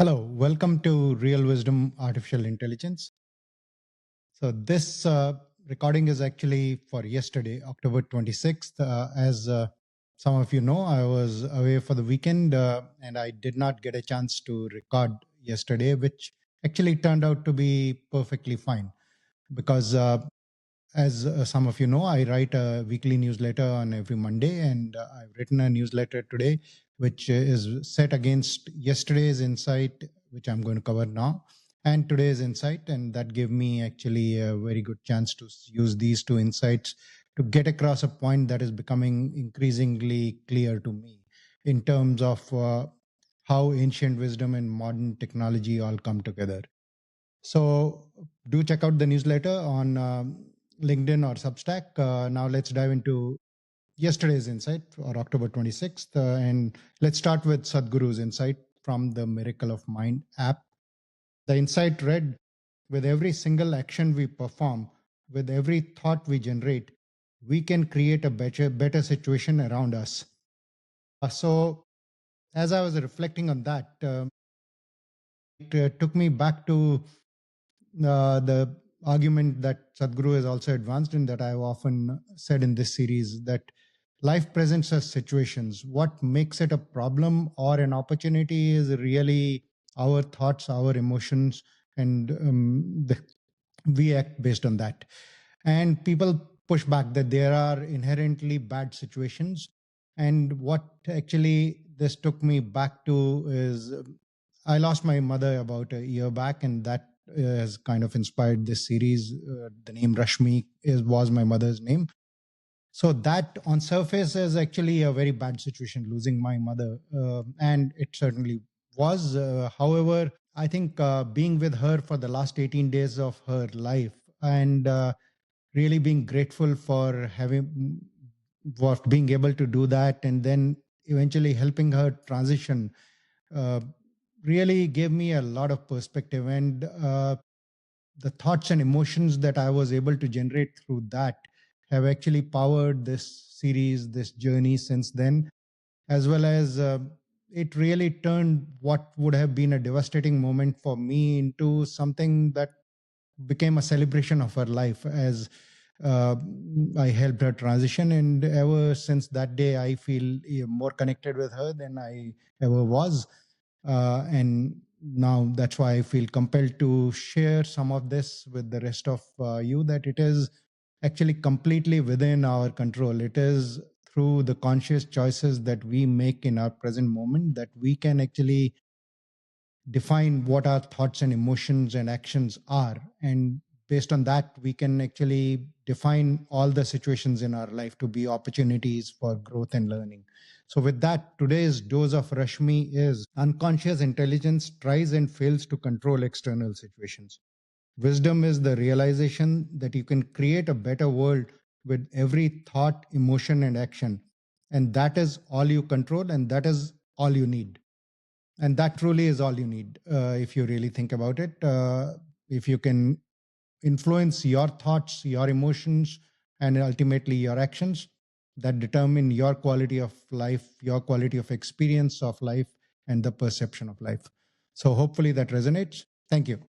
Hello, welcome to Real Wisdom Artificial Intelligence. So, this recording is actually for yesterday, October 26th. As some of you know, I was away for the weekend and I did not get a chance to record yesterday, which actually turned out to be perfectly fine because as some of you know, I write a weekly newsletter on every Monday, and I've written a newsletter today, which is set against yesterday's insight, which I'm going to cover now, and today's insight. And that gave me actually a very good chance to use these two insights to get across a point that is becoming increasingly clear to me in terms of how ancient wisdom and modern technology all come together. So do check out the newsletter on LinkedIn or Substack. Now let's dive into yesterday's insight or October 26th. And let's start with Sadhguru's insight from the Miracle of Mind app. The insight read, with every single action we perform, with every thought we generate, we can create a better situation around us. So as I was reflecting on that, it took me back to the argument that Sadhguru has also advanced in, that I've often said in this series, that life presents us situations. What makes it a problem or an opportunity is really our thoughts, our emotions, and we act based on that. And people push back that there are inherently bad situations. And what actually this took me back to is I lost my mother about a year back, and that has kind of inspired this series. The name RASHMI was my mother's name. So that on surface is actually a very bad situation, losing my mother. And it certainly was. However, I think being with her for the last 18 days of her life and really being grateful for being able to do that, and then eventually helping her transition uh, really gave me a lot of perspective. And the thoughts and emotions that I was able to generate through that have actually powered this series, this journey since then, as well as it really turned what would have been a devastating moment for me into something that became a celebration of her life as uh, I helped her transition. And ever since that day, I feel more connected with her than I ever was. And now that's why I feel compelled to share some of this with the rest of you, that it is actually completely within our control. It is through the conscious choices that we make in our present moment that we can actually define what our thoughts and emotions and actions are. And based on that, we can actually define all the situations in our life to be opportunities for growth and learning. So, with that, today's dose of Rashmi is unconscious intelligence tries and fails to control external situations. Wisdom is the realization that you can create a better world with every thought, emotion, and action. And that is all you control, and that is all you need. And that truly is all you need if you really think about it. If you can influence your thoughts, your emotions, and ultimately your actions that determine your quality of life, your quality of experience of life, and the perception of life. So hopefully that resonates. Thank you.